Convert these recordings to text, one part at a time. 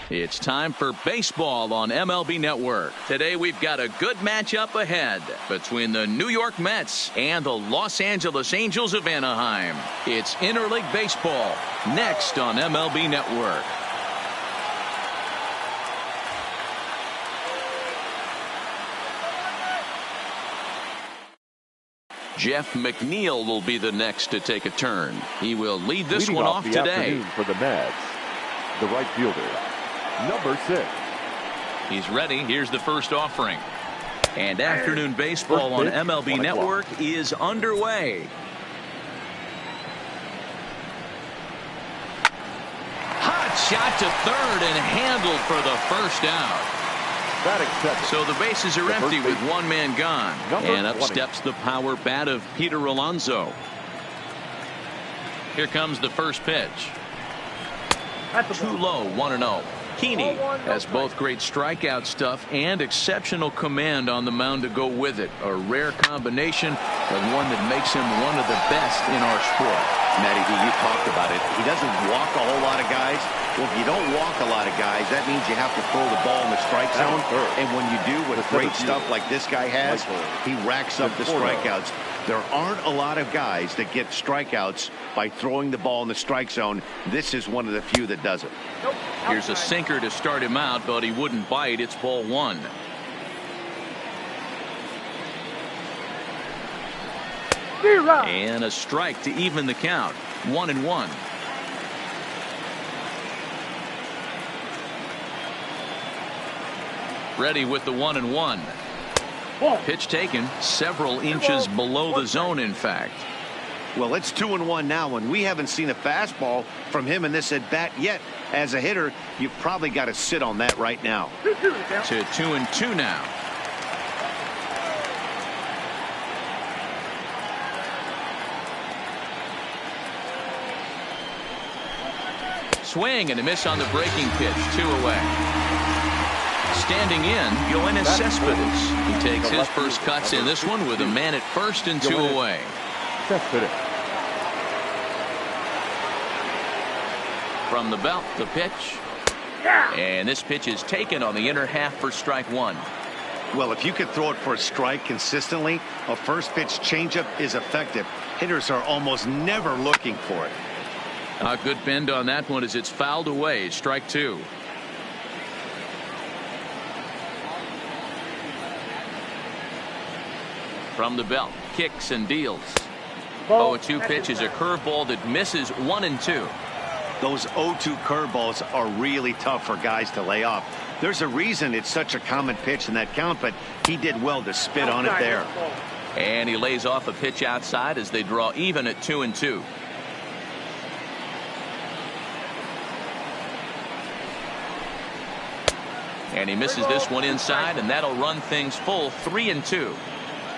It's time for baseball on MLB Network. Today we've got a good matchup ahead between the New York Mets and the Los Angeles Angels of Anaheim. It's interleague baseball next on MLB Network. Jeff McNeil will be the next to take a turn. He will lead this one off today. For the Mets, the right fielder, number 6. He's ready. Here's the first offering. And afternoon baseball on MLB Network is underway. Hot shot to third and handled for the first out. So the bases are empty with one man gone. And up steps the power bat of Peter Alonso. Here comes the first pitch. Too low, 1-0. Keeney has both great strikeout stuff and exceptional command on the mound to go with it. A rare combination, but one that makes him one of the best in our sport. Matty, you talked about it. He doesn't walk a whole lot of guys. Well, if you don't walk a lot of guys, that means you have to throw the ball in the strike zone. And when you do with great stuff like this guy has, he racks up the strikeouts. There aren't a lot of guys that get strikeouts by throwing the ball in the strike zone. This is one of the few that does it. Here's a sinker to start him out, but he wouldn't bite. It's ball 1. And a strike to even the count. 1-1. Ready with the 1-1. Pitch taken several inches below the zone, in fact. Well, it's 2-1 now, and we haven't seen a fastball from him in this at bat yet. As a hitter, you've probably got to sit on that right now. To 2-2 now. Swing and a miss on the breaking pitch. 2 away. Standing in, Joanna Cespedes. He takes his first cuts in this one with a man at first and 2 away. From the belt, the pitch. And this pitch is taken on the inner half for strike 1. Well, if you could throw it for a strike consistently, a first pitch changeup is effective. Hitters are almost never looking for it. A good bend on that one as it's fouled away. Strike 2. From the belt, kicks and deals. 0-2 pitch is a curveball that misses 1-2. Those 0-2 curveballs are really tough for guys to lay off. There's a reason it's such a common pitch in that count, but he did well to spit on it there. And he lays off a pitch outside as they draw even at 2-2. And he misses this one inside, and that'll run things full 3-2.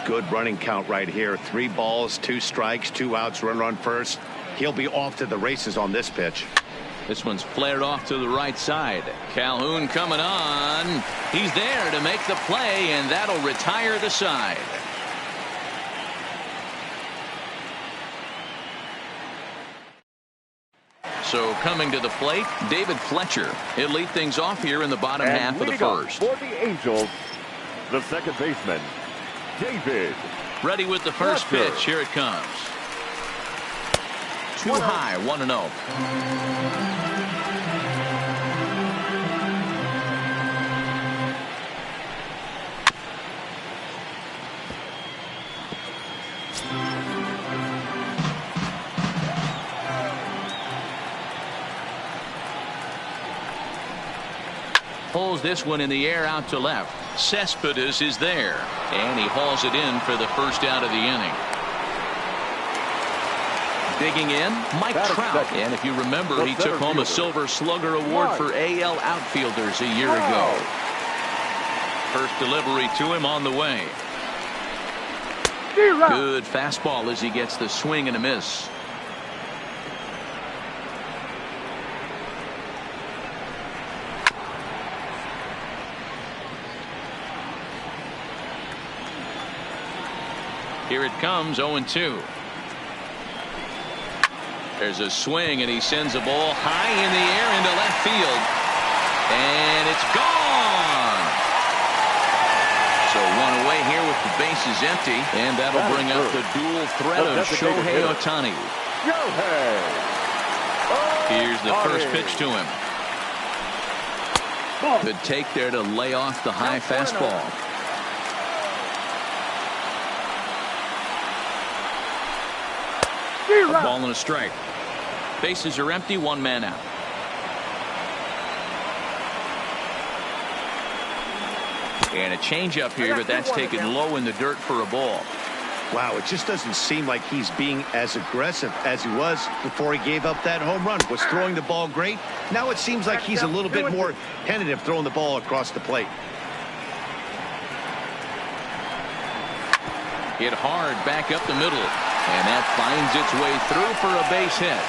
Good running count right here. 3 balls, 2 strikes, 2 outs, run first. He'll be off to the races on this pitch. This one's flared off to the right side. Calhoun coming on. He's there to make the play, and that'll retire the side. So coming to the plate, David Fletcher. He'll lead things off here in the bottom half of the first. For the Angels, the second baseman, David. Ready with the first pitch. Here it comes. Too high, 1-0. Pulls this one in the air out to left. Cespedes is there, and he hauls it in for the first out of the inning. Digging in, Mike Trout. And if you remember, he took home a Silver Slugger Award for AL outfielders a year ago. First delivery to him on the way. Good fastball as he gets the swing and a miss. Here it comes, 0-2. There's a swing, and he sends a ball high in the air into left field. And it's gone. So one away here with the bases empty. And that'll bring up the dual threat of Shohei Ohtani. Here's the first pitch to him. Good take there to lay off the high fastball. A ball and a strike. Bases are empty, one man out. And a changeup here, but that's taken low in the dirt for a ball. Wow, it just doesn't seem like he's being as aggressive as he was before he gave up that home run. Was throwing the ball great. Now it seems like he's a little bit more tentative throwing the ball across the plate. Hit hard back up the middle. And that finds its way through for a base hit.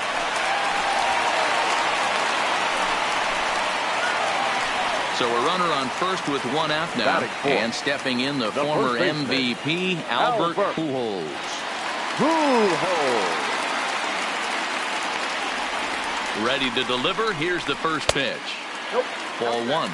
So a runner on first with one out now. And stepping in the former MVP, Albert Pujols. Ready to deliver. Here's the first pitch. Ball one.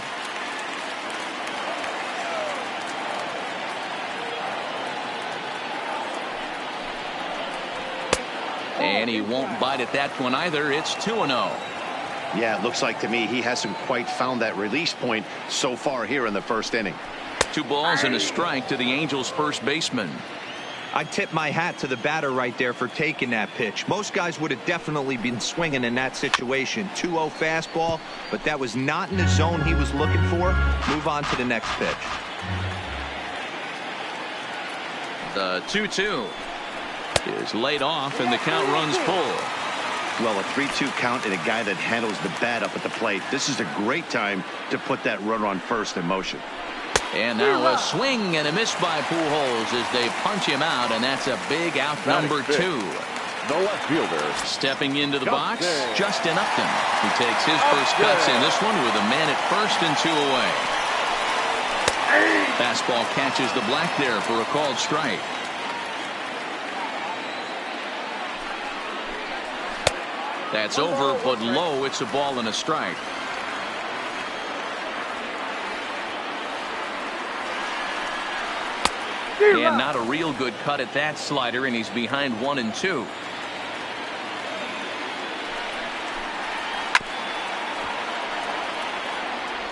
And he won't bite at that one either. It's 2-0. Yeah, it looks like to me he hasn't quite found that release point so far here in the first inning. 2 balls and a strike to the Angels' first baseman. I tip my hat to the batter right there for taking that pitch. Most guys would have definitely been swinging in that situation. 2-0 fastball, but that was not in the zone he was looking for. Move on to the next pitch. The 2-2 is laid off, and the count runs full. Well, a 3-2 count and a guy that handles the bat up at the plate. This is a great time to put that runner on first in motion. And now a swing and a miss by Pujols as they punch him out, and that's a big out number 2. The left fielder. Stepping into the box, Justin Upton. He takes his first cuts in this one with a man at first and 2 away. Fastball catches the black there for a called strike. That's over, but low. It's a ball and a strike. And not a real good cut at that slider, and he's behind 1-2.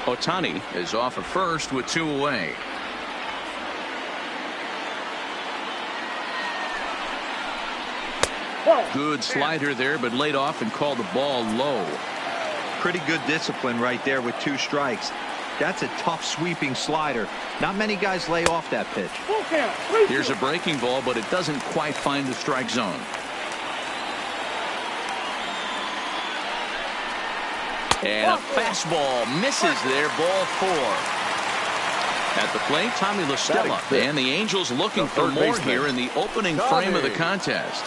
Ohtani is off at first with 2 away. Good slider there, but laid off and called the ball low. Pretty good discipline right there with 2 strikes. That's a tough sweeping slider. Not many guys lay off that pitch. Here's a breaking ball, but it doesn't quite find the strike zone. And a fastball misses there, ball 4. At the plate, Tommy La Stella, and the Angels looking for more here in the opening frame of the contest.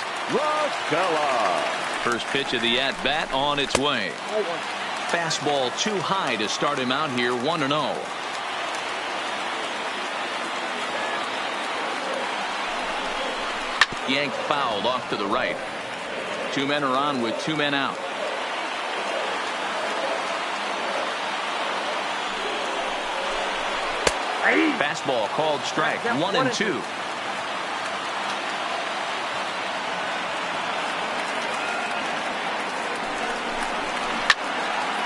First pitch of the at-bat on its way. Fastball too high to start him out here, 1-0. Yanked fouled off to the right. 2 men are on with 2 men out. Fastball called strike, 1-2.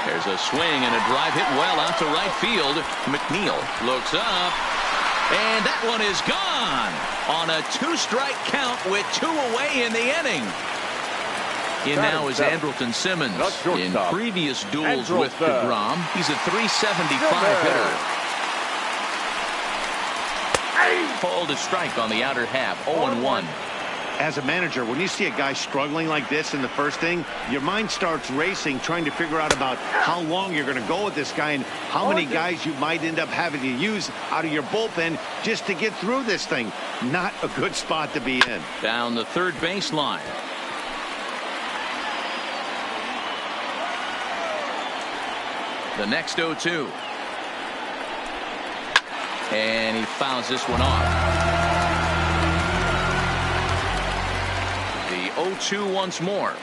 There's a swing and a drive hit well out to right field. Mcneil looks up, and that one is gone on a 2-strike count with 2 away in the inning. In now is Andrelton Simmons. In previous duels with DeGrom, he's a .375 hitter. Called a strike on the outer half, 0-1. As a manager, when you see a guy struggling like this in the first inning, your mind starts racing, trying to figure out about how long you're going to go with this guy and how many guys you might end up having to use out of your bullpen just to get through this thing. Not a good spot to be in. Down the third baseline. The next 0-2. And he fouls this one off. The 0-2 once more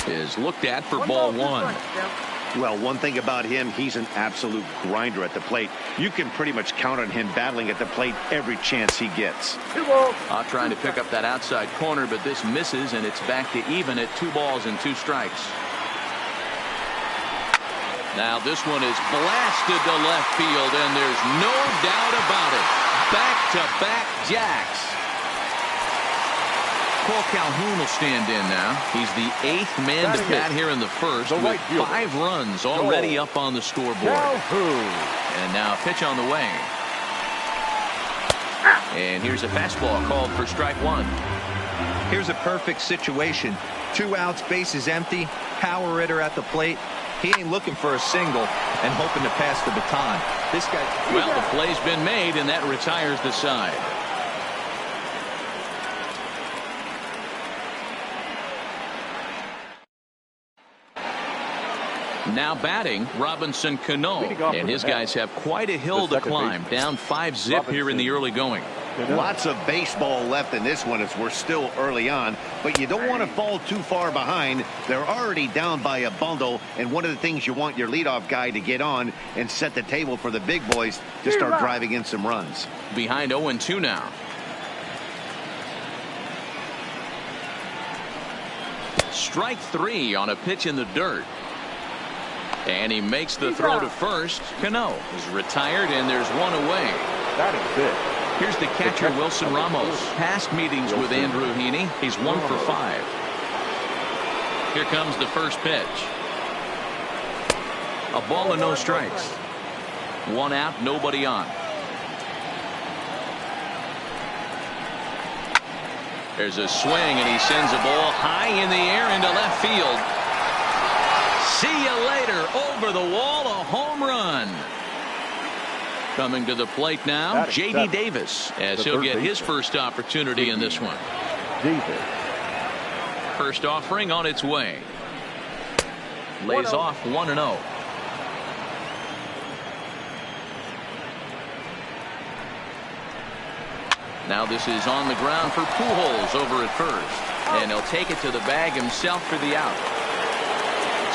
is looked at for ball 1. Well, one thing about him, he's an absolute grinder at the plate. You can pretty much count on him battling at the plate every chance he gets. Trying to pick up that outside corner, but this misses, and it's back to even at 2 balls and 2 strikes. Now this one is blasted to left field, and there's no doubt about it. Back-to-back jacks. Cole Calhoun will stand in now. He's the 8th man to bat here in the first with 5 runs already up on the scoreboard. And now a pitch on the way. And here's a fastball called for strike 1. Here's a perfect situation. 2 outs, bases empty, power hitter at the plate. He ain't looking for a single and hoping to pass the baton. This guy. Well, the play's been made, and that retires the side. Now batting, Robinson Cano, and his guys have quite a hill to climb. Down 5-zip here in the early going. Lots of baseball left in this one as we're still early on, but you don't want to fall too far behind. They're already down by a bundle, and one of the things you want your leadoff guy to get on and set the table for the big boys to start driving in some runs. Behind 0-2 now. Strike 3 on a pitch in the dirt. And he makes the throw to first. Cano is retired, and there's one away. That is it. Here's the catcher, Wilson Ramos. Past meetings with Andrew Heaney, he's 1 for 5. Here comes the first pitch. A ball and no strikes. 1 out, nobody on. There's a swing, and he sends a ball high in the air into left field. See you later. Over the wall, a home run. Coming to the plate now, J.D. Davis, as he'll get his first opportunity in this one. First offering on its way. Lays off 1-0. Now this is on the ground for Pujols over at first, and he'll take it to the bag himself for the out.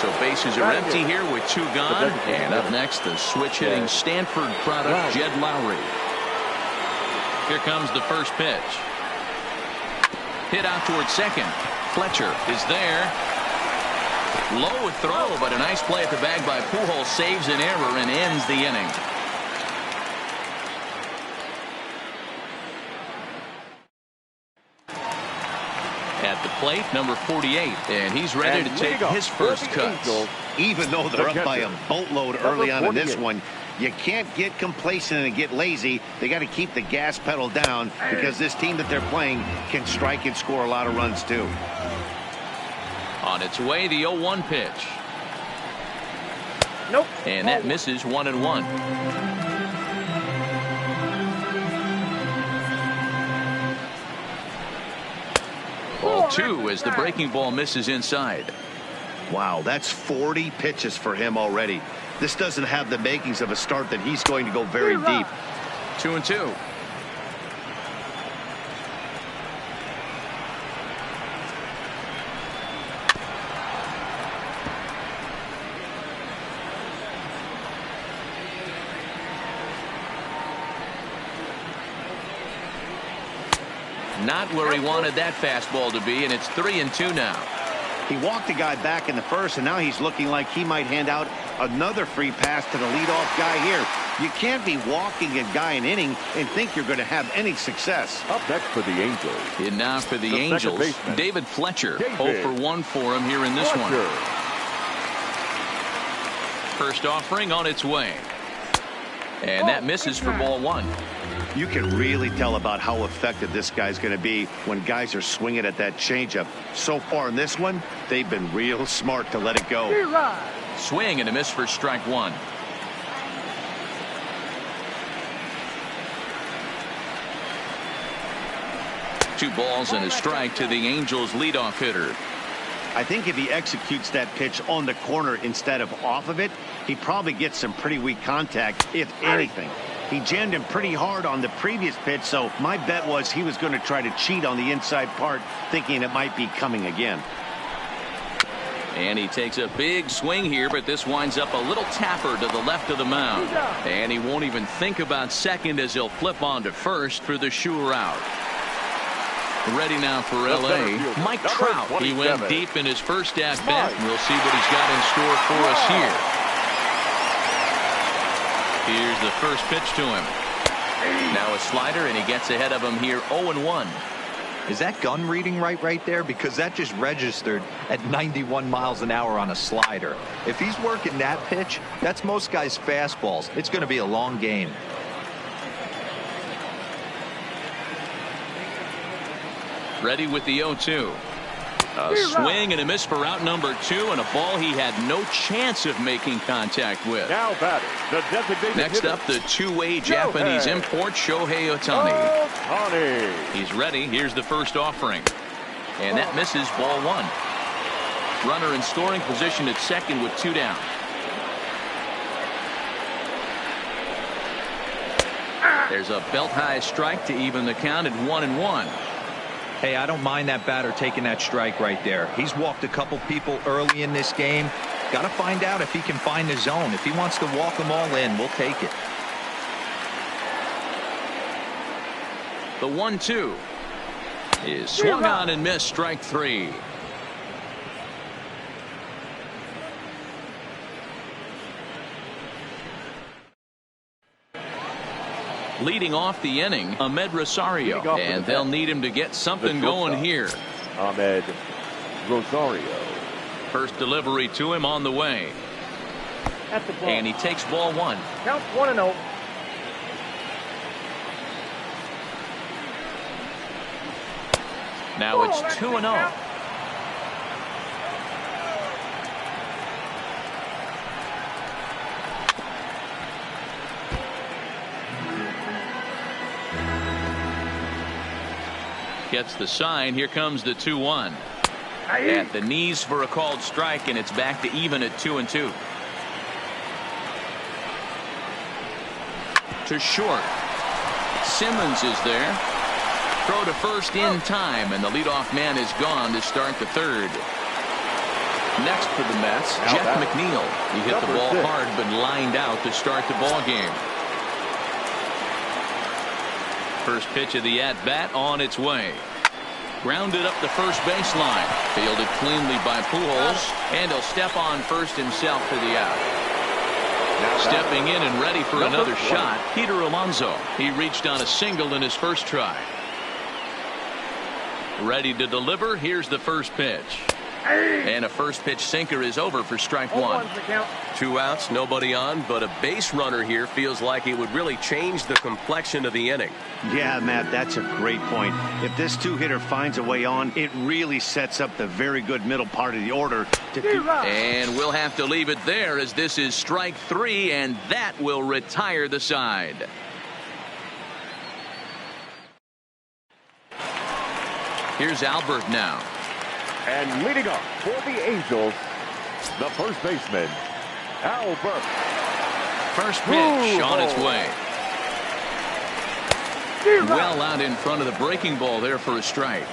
So bases are empty here with 2 gone. And up next, the switch-hitting Stanford product, Jed Lowry. Here comes the first pitch. Hit out towards second. Fletcher is there. Low throw, but a nice play at the bag by Pujols. Saves an error and ends the inning. At the plate, number 48, and he's ready to take his first cuts. Even though they're up by a boatload early on in this one, you can't get complacent and get lazy. They got to keep the gas pedal down because this team that they're playing can strike and score a lot of runs too. On its way, the 0-1 pitch. Nope. And that misses 1-1. Ball 2 as the breaking ball misses inside. Wow, that's 40 pitches for him already. This doesn't have the makings of a start that he's going to go very deep. 2-2. Not where he wanted that fastball to be, and it's 3-2 now. He walked a guy back in the first, and now he's looking like he might hand out another free pass to the leadoff guy here. You can't be walking a guy an inning and think you're going to have any success. Up next for the Angels. And now for the Angels, David Fletcher. 0 for 1 for him here in this one. First offering on its way. And that misses for ball 1. You can really tell about how effective this guy's going to be when guys are swinging at that changeup. So far in this one, they've been real smart to let it go. Swing and a miss for strike 1. Two balls and a strike to the Angels leadoff hitter. I think if he executes that pitch on the corner instead of off of it, he probably gets some pretty weak contact, if anything. He jammed him pretty hard on the previous pitch, so my bet was he was going to try to cheat on the inside part, thinking it might be coming again. And he takes a big swing here, but this winds up a little tapper to the left of the mound. And he won't even think about second as he'll flip on to first for the sure out. Ready now for L.A., Mike Trout. He went deep in his first at-bat. We'll see what he's got in store for us here. Here's the first pitch to him. Now a slider, and he gets ahead of him here 0-1. Is that gun reading right there? Because that just registered at 91 miles an hour on a slider. If he's working that pitch, that's most guys' fastballs. It's going to be a long game. Ready with the 0-2. A swing and a miss for out number 2, and a ball he had no chance of making contact with. Now batting, the designated Next hitter. up, the two-way Japanese import, Shohei Ohtani. He's ready. Here's the first offering. And that misses, ball 1. Runner in scoring position at second with 2 down. There's a belt-high strike to even the count at 1-1. Hey, I don't mind that batter taking that strike right there. He's walked a couple people early in this game. Got to find out if he can find the zone. If he wants to walk them all in, we'll take it. The 1-2 is swung on and missed, strike 3. Leading off the inning, Ahmed Rosario, and they'll need him to get something going here. Ahmed Rosario. First delivery to him on the way. At the ball. And he takes ball 1. Count 1-0. Now it's 2-0. Gets the sign. Here comes the 2-1. At the knees for a called strike, and it's back to even at 2-2. To short. Simmons is there. Throw to first in time, and the leadoff man is gone to start the third. Next for the Mets, Jeff Mcneil. He hit the ball hard but lined out to start the ball game. First pitch of the at-bat on its way. Grounded up the first baseline. Fielded cleanly by Pujols, and he'll step on first himself for the out. Stepping in and ready for another shot, Peter Alonso. He reached on a single in his first try. Ready to deliver. Here's the first pitch. And a first pitch sinker is over for strike 1. 2 outs, nobody on, but a base runner here feels like it would really change the complexion of the inning. Yeah, Matt, that's a great point. If this two-hitter finds a way on, it really sets up the very good middle part of the order to do. And we'll have to leave it there, as this is strike 3, and that will retire the side. Here's Albert now. And leading up for the Angels, the first baseman, Albert. First pitch on its way. Well out in front of the breaking ball there for a strike.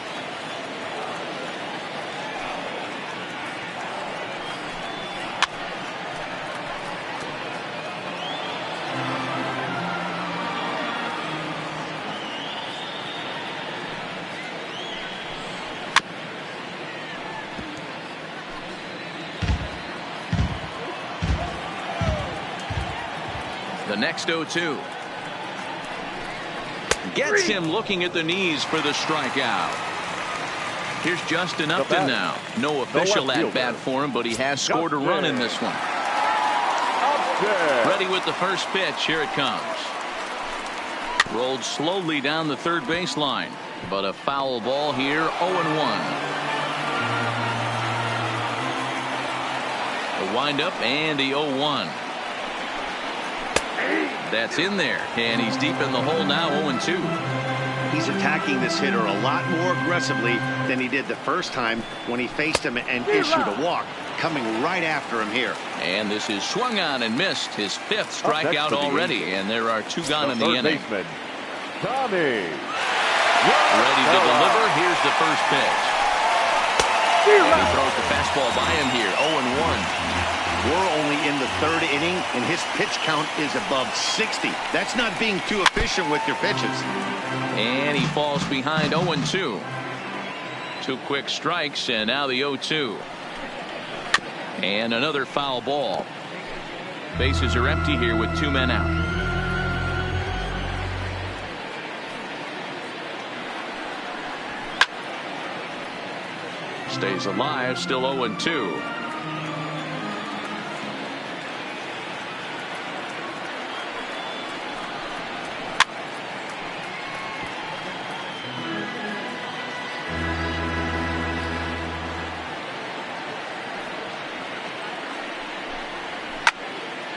The next 0-2. Gets him looking at the knees for the strikeout. Here's Justin Upton now. No official at-bat for him, but he has scored a run in this one. Ready with the first pitch. Here it comes. Rolled slowly down the third baseline, but a foul ball here. 0-1. The windup and the 0-1. That's in there, and he's deep in the hole now. 0-2. He's attacking this hitter a lot more aggressively than he did the first time when he faced him and issued a walk. Coming right after him here. And this is swung on and missed, his 5th strikeout already, and there are 2 gone in the inning. Tommy. Ready to deliver. Here's the first pitch. And he throws the fastball by him here. 0-1. We're only in the third inning, and his pitch count is above 60. That's not being too efficient with your pitches. And he falls behind 0-2. 2 quick strikes, and now the 0-2. And another foul ball. Bases are empty here with 2 men out. Stays alive, still 0-2.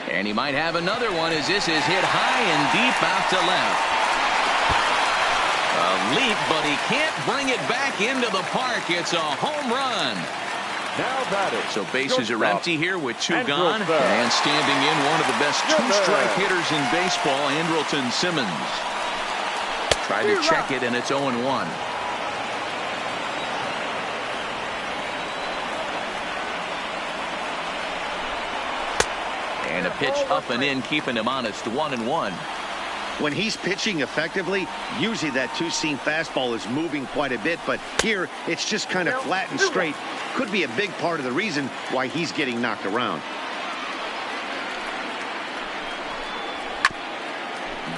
And he might have another one as this is hit high and deep out to left. A leap, but he can't bring it back into the park. It's a home run. Now batting. So bases are empty here with 2 gone. And standing in, one of the best 2-strike hitters in baseball, Andrelton Simmons. Tried to check it, and it's 0-1. And a pitch up and in, keeping him honest. 1-1. When he's pitching effectively, usually that 2-seam fastball is moving quite a bit, but here it's just kind of flat and straight. Could be a big part of the reason why he's getting knocked around.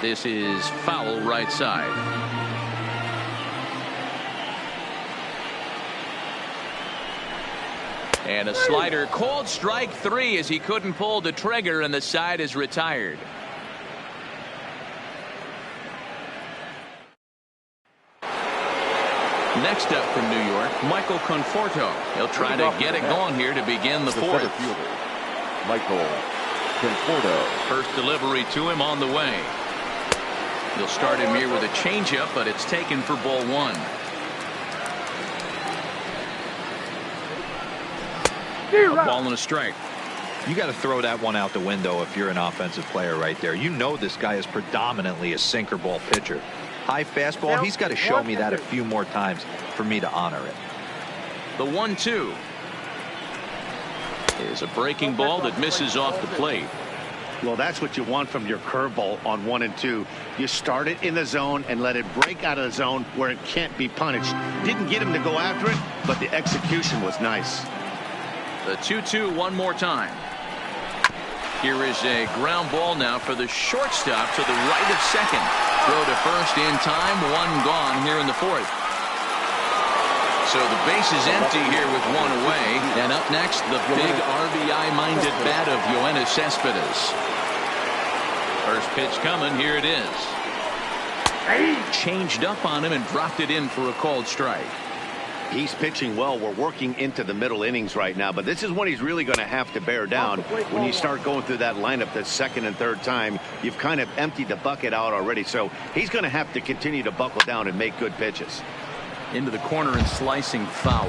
This is foul right side. And a slider called strike 3 as he couldn't pull the trigger, and the side is retired. Next up from New York, Michael Conforto. He'll try to get it going here to begin the 4th. Michael Conforto. First delivery to him on the way. He'll start him here with a changeup, but it's taken for ball 1. A ball and a strike. You got to throw that one out the window if you're an offensive player right there. You know this guy is predominantly a sinker ball pitcher. High fastball, he's got to show me that a few more times for me to honor it. The 1-2 is a breaking ball that misses off the plate. Well, that's what you want from your curveball on 1 and 2. You start it in the zone and let it break out of the zone where it can't be punished. Didn't get him to go after it, but the execution was nice. The 2-2 one more time. Here is a ground ball now for the shortstop to the right of second. Throw to first in time. 1 gone here in the 4th. So the base is empty here with 1 away. And up next, the big RBI-minded bat of Joanna Cespedes. First pitch coming. Here it is. Changed up on him and dropped it in for a called strike. He's pitching well. We're working into the middle innings right now, but this is when he's really going to have to bear down. When you start going through that lineup the 2nd and 3rd time, you've kind of emptied the bucket out already, so he's going to have to continue to buckle down and make good pitches. Into the corner and slicing foul.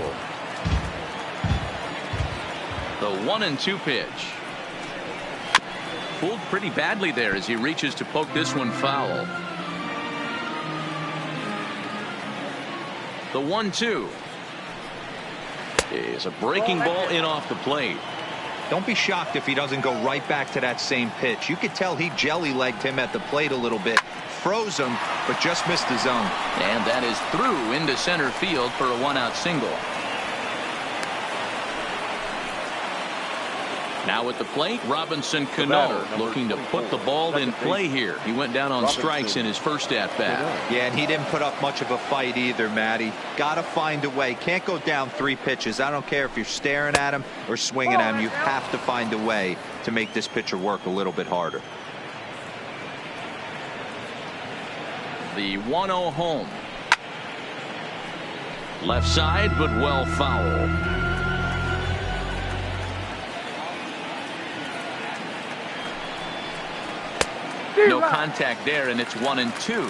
The 1-2 pitch. Pulled pretty badly there as he reaches to poke this one foul. The 1-2 is a breaking ball in off the plate. Don't be shocked if he doesn't go right back to that same pitch. You could tell he jelly-legged him at the plate a little bit, froze him, but just missed the zone. And that is through into center field for a 1-out single. Now at the plate, Robinson Cano looking to put the ball in play here. He went down on strikes in his first at-bat. Yeah, and he didn't put up much of a fight either, Matty. Got to find a way. Can't go down 3 pitches. I don't care if you're staring at him or swinging at him. You have to find a way to make this pitcher work a little bit harder. The 1-0 home. Left side, but well foul. No contact there, and it's 1-2.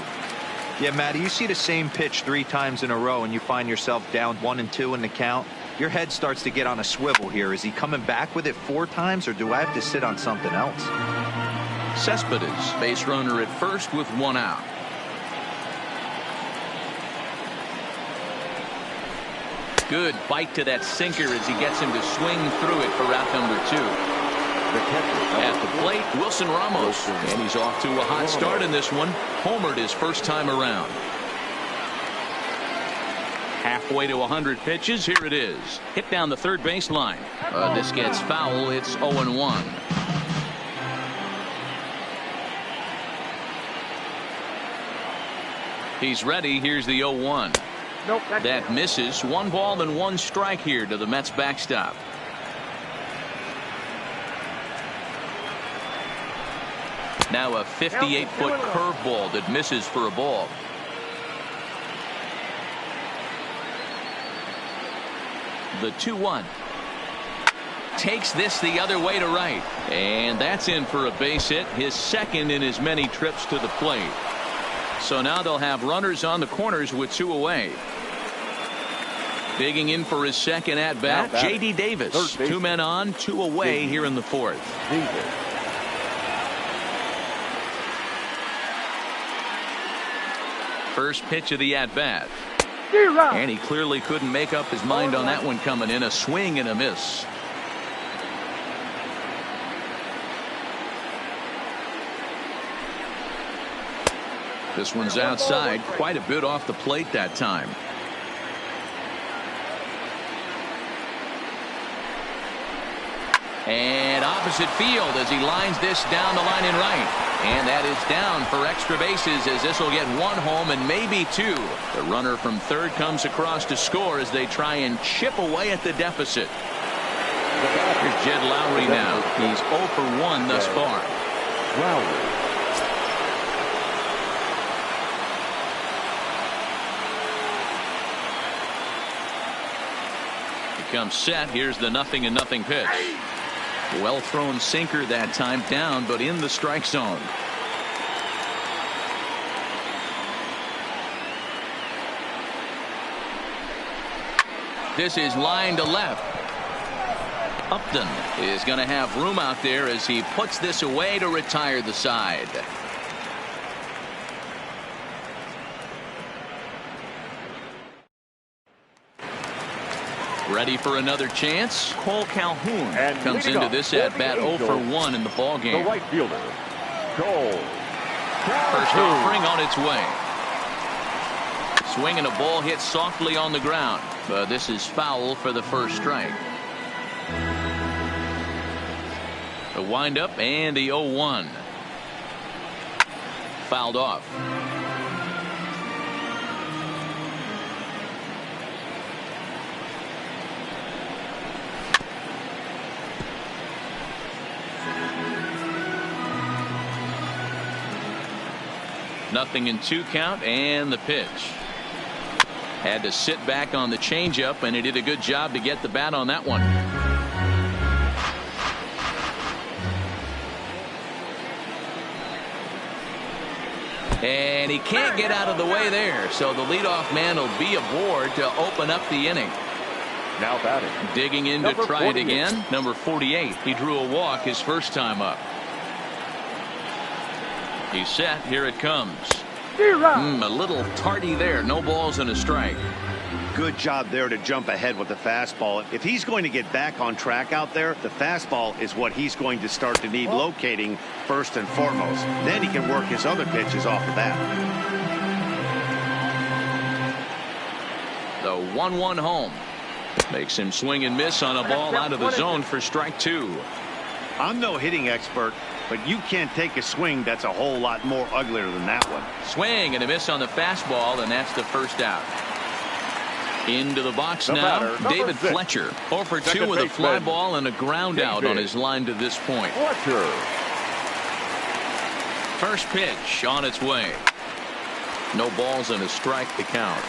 Yeah, Matty, you see the same pitch 3 times in a row, and you find yourself down 1-2 in the count. Your head starts to get on a swivel here. Is he coming back with it 4 times, or do I have to sit on something else? Cespedes, base runner at first with 1 out. Good bite to that sinker as he gets him to swing through it for out number 2. At the plate, Wilson Ramos. And he's off to a hot start in this one. Homered his first time around. Halfway to 100 pitches. Here it is. Hit down the third baseline. This gets foul. It's 0-1. He's ready. Here's the 0-1. Nope, that misses. 1 ball and 1 strike here to the Mets backstop. Now a 58-foot curveball that misses for a ball. The 2-1. Takes this the other way to right. And that's in for a base hit. His second in as many trips to the plate. So now they'll have runners on the corners with 2 away. Digging in for his second at bat, J.D. Davis. 2 men on, 2 away here in the 4th. First pitch of the at bat. And he clearly couldn't make up his mind on that one coming in. A swing and a miss. This one's outside, quite a bit off the plate that time. And opposite field as he lines this down the line in right. And that is down for extra bases as this will get 1 home and maybe 2. The runner from third comes across to score as they try and chip away at the deficit. Here's Jed Lowry now. He's 0 for 1 thus far. Lowry. Comes set. Here's the 0-0 pitch. Well thrown sinker that time, down but in the strike zone. This is line to left. Upton is going to have room out there as he puts this away to retire the side. Ready for another chance. Cole Calhoun and comes into this at bat 0 for 1 in the ball game. The right fielder, Cole. First offering on its way. Swinging a ball hit softly on the ground, but this is foul for the first strike. The windup and the 0-1. Fouled off. Nothing in 2 count and the pitch. Had to sit back on the changeup and he did a good job to get the bat on that one. And he can't get out of the way there, so the leadoff man will be aboard to open up the inning. Now batting. Digging in to try it again. Number 48. He drew a walk his first time up. He's set. Here it comes. A little tardy there. No balls and a strike. Good job there to jump ahead with the fastball. If he's going to get back on track out there, the fastball is what he's going to start to need locating first and foremost. Then he can work his other pitches off of that. The 1-1 home. Makes him swing and miss on a ball out of the zone for strike 2. I'm no hitting expert, but you can't take a swing that's a whole lot more uglier than that one. Swing and a miss on the fastball, and that's the first out. Into the box now, David Fletcher. 0 for 2 with a fly ball and a ground out on his line to this point. Fletcher. First pitch on its way. No balls and a strike to count.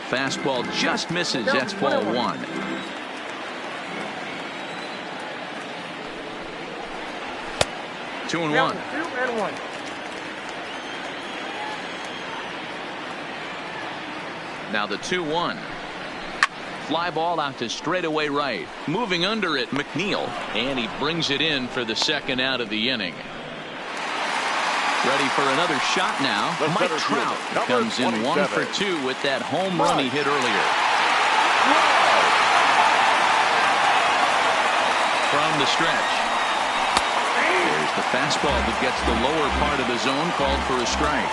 Fastball just misses. That's ball 1. Two and one. Now the 2-1. fly ball out to straightaway right. Moving under it, Mcneil, and he brings it in for the second out of the inning. Ready for another shot now. Mike Trout comes in 1 for 2 with that home run he hit earlier. From the stretch. There's the fastball that gets the lower part of the zone, called for a strike.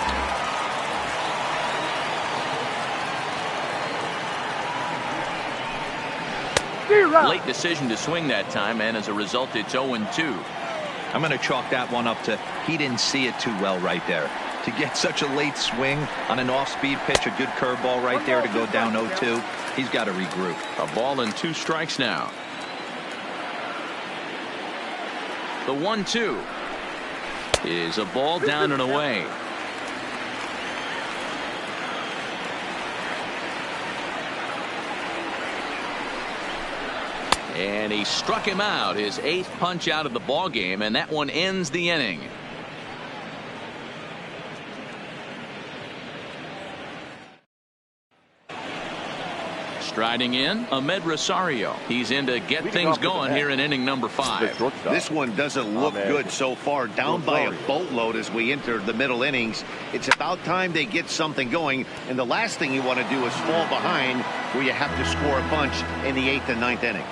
Late decision to swing that time, and as a result, it's 0-2. I'm going to chalk that one up to he didn't see it too well right there. To get such a late swing on an off-speed pitch, a good curveball right there to go down 0-2, he's got to regroup. A ball and 2 strikes now. The 1-2 is a ball down and away. And he struck him out, his 8th punch out of the ball game, and that one ends the inning. Striding in, Ahmed Rosario. He's in to get things going here in inning number 5. This one doesn't look good so far. Down by a boatload as we enter the middle innings. It's about time they get something going, and the last thing you want to do is fall behind where you have to score a bunch in the 8th and 9th inning.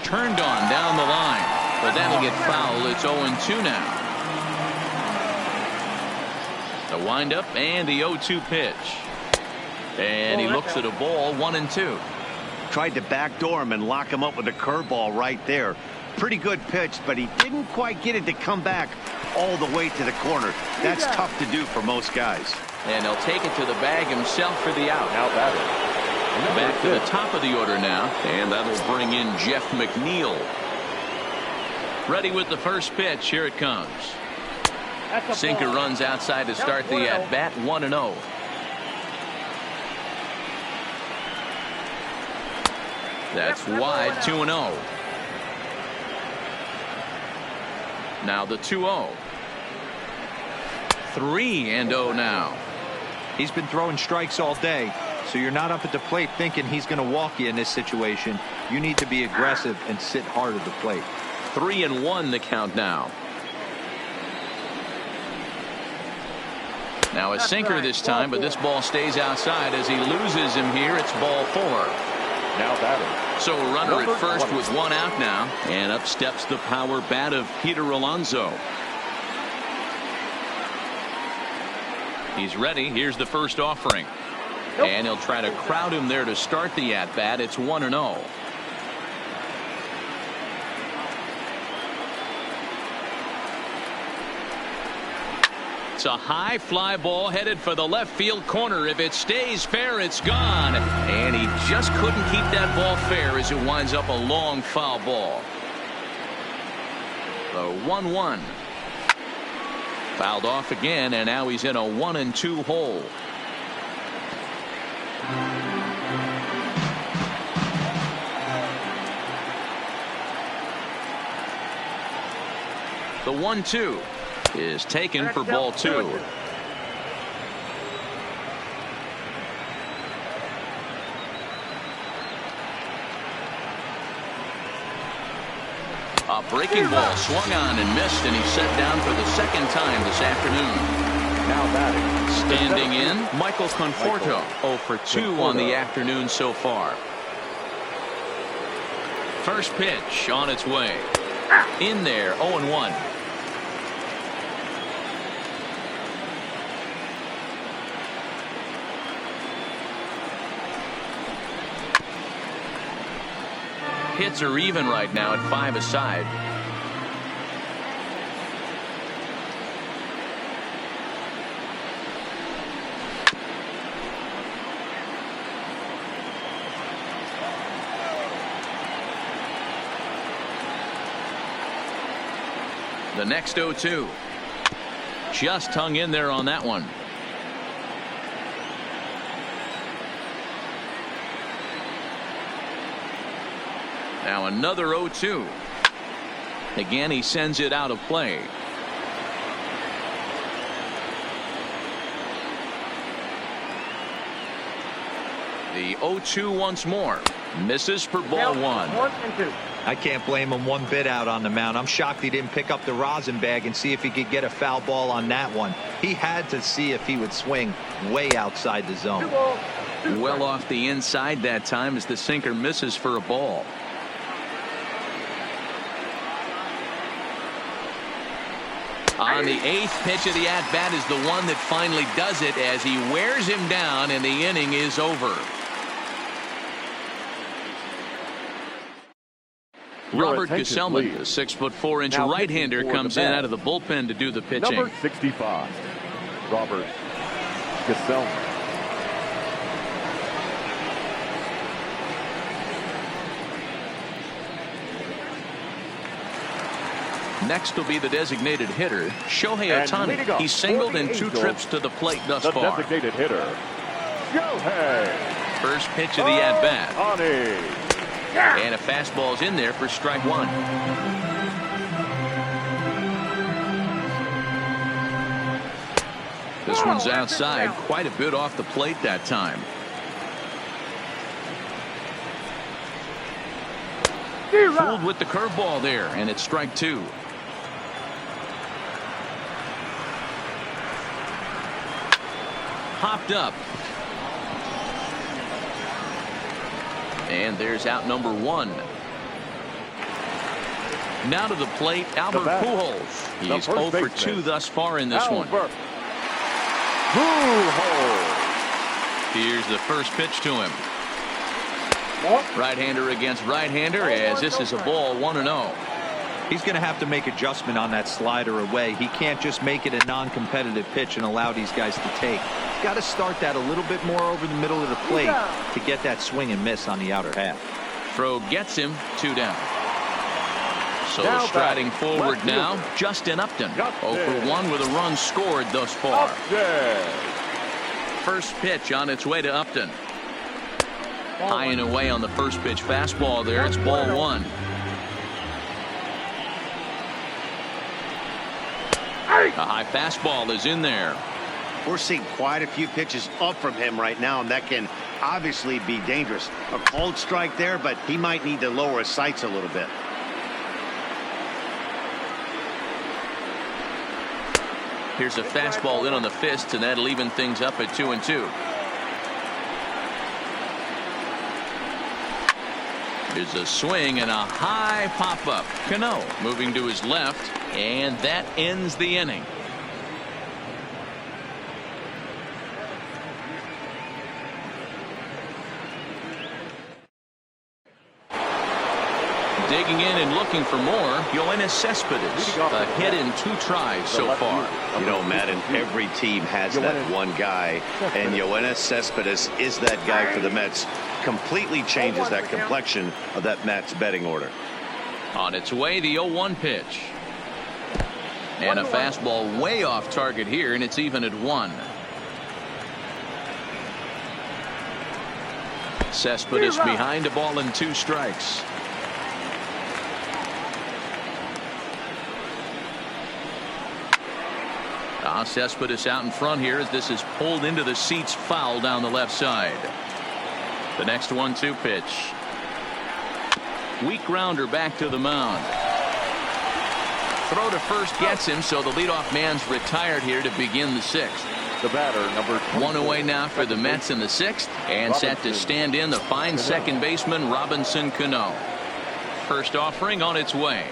Turned on down the line, but that'll get foul. It's 0-2 now. The windup and the 0-2 pitch. And he looks at a ball, 1-2. Tried to backdoor him and lock him up with a curveball right there. Pretty good pitch, but he didn't quite get it to come back all the way to the corner. That's tough to do for most guys. And he'll take it to the bag himself for the out. Now batting. Back to the top of the order now, and that'll bring in Jeff Mcneil. Ready with the first pitch. Here it comes. Sinker runs outside to start the at-bat, 1-0. That's wide, 2-0. Now the 2-0. 3-0 now. He's been throwing strikes all day, so you're not up at the plate thinking he's going to walk you in this situation. You need to be aggressive and sit hard at the plate. 3-1 the count now. Now a sinker this time, but this ball stays outside as he loses him here. It's ball 4. Now batting. So a runner at first with 1 out now, and up steps the power bat of Peter Alonso. He's ready. Here's the first offering. And he'll try to crowd him there to start the at-bat. It's 1-0. It's a high fly ball headed for the left field corner. If it stays fair, it's gone. And he just couldn't keep that ball fair as it winds up a long foul ball. The 1-1. Fouled off again, and now he's in a 1-2 hole. The 1-2 is taken for ball 2. A breaking ball swung on and missed, and he's set down for the second time this afternoon. Now batting. Standing in, Michael Conforto, 0 for 2 on the afternoon so far. First pitch on its way. In there, 0-1. Hits are even right now at 5 aside. The next 0-2. Just hung in there on that one. Now another 0-2. Again, he sends it out of play. The 0-2 once more. Misses for ball one. 1 and 2. I can't blame him one bit out on the mound. I'm shocked he didn't pick up the rosin bag and see if he could get a foul ball on that one. He had to see if he would swing way outside the zone. Well off the inside that time as the sinker misses for a ball. On the 8th pitch of the at-bat is the one that finally does it as he wears him down and the inning is over. Robert Gesellman, the 6'4" right-hander, comes in out of the bullpen to do the pitching. Number 65, Robert Gesellman. Next will be the designated hitter, Shohei Ohtani. He's singled in 2 trips to the plate thus far. Designated hitter, Shohei. First pitch of the at-bat. Ohtani. And a fastball's in there for strike 1. This one's outside, quite a bit off the plate that time. Fooled with the curveball there, and it's strike 2. Popped up. And there's out number 1. Now to the plate, Albert Pujols. He's 0 for 2 thus far in this one. Pujols. Here's the first pitch to him. Right-hander against right-hander as this is a ball 1-0. He's going to have to make adjustment on that slider away. He can't just make it a non-competitive pitch and allow these guys to take. He's got to start that a little bit more over the middle of the plate to get that swing and miss on the outer half. Throw gets him, 2 down. So striding forward now, Justin Upton. 0 for 1 with a run scored thus far. First pitch on its way to Upton. High and away on the first pitch fastball there. It's ball 1. A high fastball is in there. We're seeing quite a few pitches up from him right now, and that can obviously be dangerous. A cold strike there, but he might need to lower his sights a little bit. Here's a fastball in on the fists, and that'll even things up at 2-2. There's a swing and a high pop-up. Cano moving to his left, and that ends the inning. Digging in and looking for more, Joanna Cespedes. A hit in 2 tries so far. You know, Madden, every team has that one guy, and Joanna Cespedes is that guy for the Mets. Completely changes that complexion of that Mets betting order. On its way, the 0-1 pitch. And a fastball way off target here, and it's even at 1. Cespedes behind a ball and 2 strikes. Cespedes out in front here as this is pulled into the seats, foul down the left side. The next 1-2 pitch. Weak grounder back to the mound. Throw to first gets him, so the leadoff man's retired here to begin the 6th. The batter, number 1 away now for the Mets in the 6th, and set to stand in the fine second baseman Robinson Cano. First offering on its way.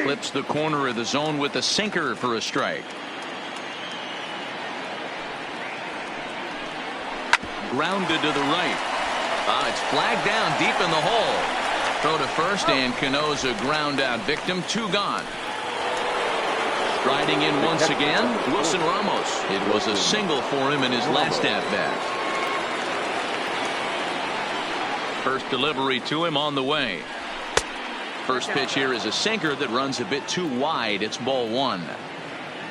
Clips the corner of the zone with a sinker for a strike. Grounded to the right. It's flagged down deep in the hole. Throw to first, and Cano's a ground out victim. 2 gone. Striding in once again, Wilson Ramos. It was a single for him in his last at bat. First delivery to him on the way. First pitch here is a sinker that runs a bit too wide. It's ball 1.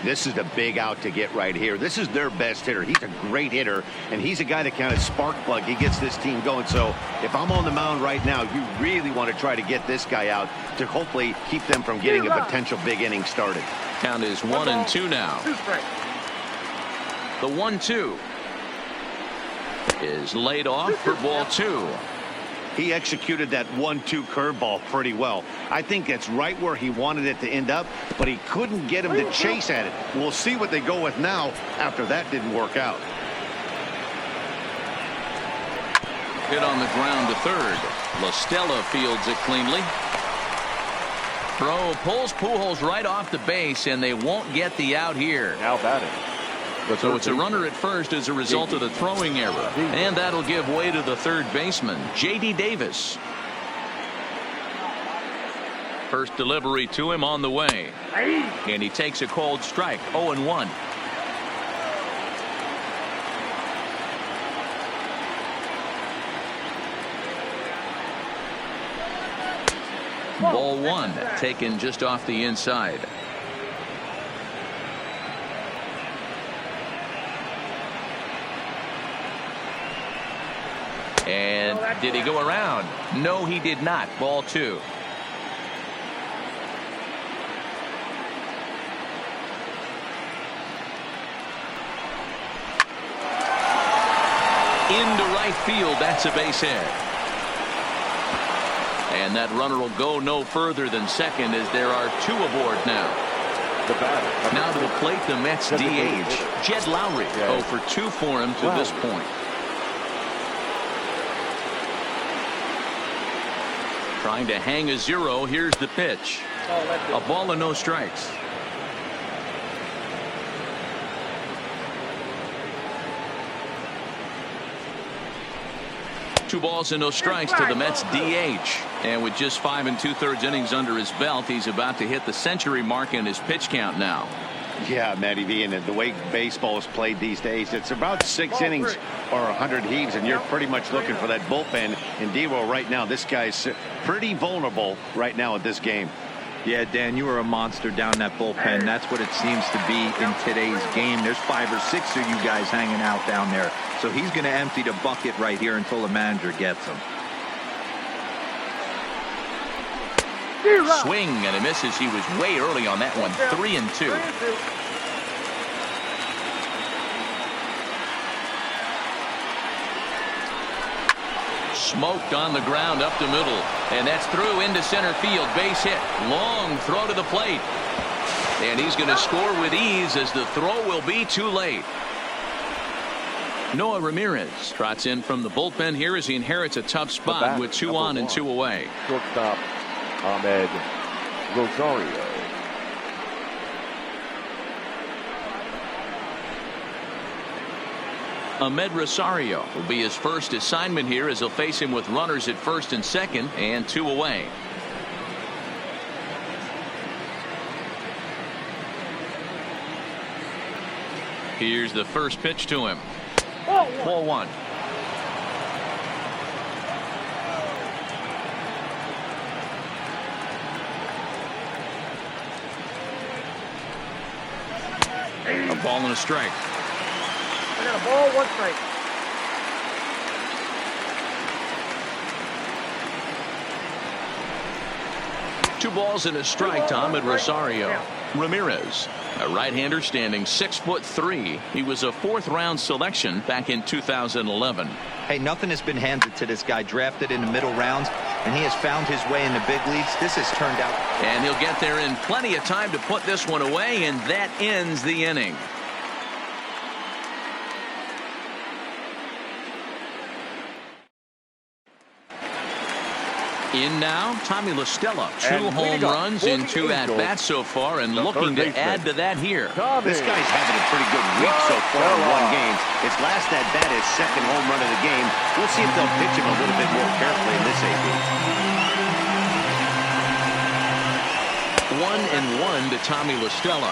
This is the big out to get right here. This is their best hitter. He's a great hitter, and he's a guy that kind of spark plug. He gets this team going. So if I'm on the mound right now, you really want to try to get this guy out to hopefully keep them from getting a potential big inning started. Count is 1-2 now. The 1-2. is laid off for ball 2. He executed that 1-2 curveball pretty well. I think that's right where he wanted it to end up, but he couldn't get him to chase at it. We'll see what they go with now after that didn't work out. Hit on the ground to third. La Stella fields it cleanly. Throw pulls Pujols right off the base, and they won't get the out here. Now batting. So it's a runner at first as a result of the throwing error. And that'll give way to the third baseman, J.D. Davis. First delivery to him on the way. And he takes a cold strike, 0-1. Ball 1, taken just off the inside. And did he go around? No, he did not. Ball 2. Into right field. That's a base hit. And that runner will go no further than second as there are 2 aboard now. The batter. Now to the plate, the Mets DH, Jed Lowry. 0 for 2 for him to this point. Trying to hang a 0. Here's the pitch. A ball and no strikes. Two balls and no strikes to the Mets DH. And with just 5 2/3 innings under his belt, he's about to hit the century mark in his pitch count now. Yeah, Matty V, and the way baseball is played these days, it's about 6 innings or 100 heaves, and you're pretty much looking for that bullpen. And D-Roll right now, this guy's pretty vulnerable right now at this game. Yeah, Dan, you were a monster down that bullpen. That's what it seems to be in today's game. There's 5 or 6 of you guys hanging out down there. So he's going to empty the bucket right here until the manager gets him. Swing and a misses. He was way early on that one. 3-2. Smoked on the ground up the middle, and that's through into center field. Base hit. Long throw to the plate, and he's going to score with ease as the throw will be too late. Noah Ramirez trots in from the bullpen here as he inherits a tough spot with 2 on and 2 away. Shortstop Ahmed Rosario. Ahmed Rosario will be his first assignment here as he'll face him with runners at first and second and 2 away. Here's the first pitch to him. Ball 1. A ball and a strike. I got a ball, 1 strike. Two balls and a strike to Ahmed Rosario. Ramirez, a right-hander standing 6'3". He was a 4th-round selection back in 2011. Hey, nothing has been handed to this guy. Drafted in the middle rounds, and he has found his way in the big leagues. This has turned out. And he'll get there in plenty of time to put this one away, and that ends the inning. In now, Tommy La Stella. 2 home runs in 2 at-bats so far, and looking to add to that here. This guy's having a pretty good week so far in 1 game. His last at-bat is 2nd home run of the game. We'll see if they'll pitch him a little bit more carefully in this AB. 1-1 to Tommy La Stella.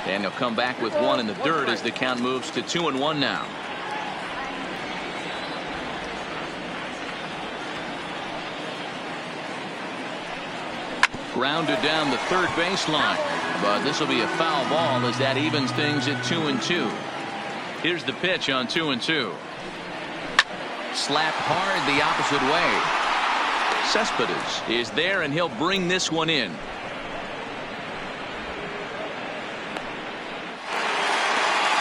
And he'll come back with 1 in the dirt as the count moves to 2-1 now. Grounded down the third baseline, but this will be a foul ball as that evens things at 2-2. Here's the pitch on 2-2. Slapped hard the opposite way. Cespedes is there, and he'll bring this one in.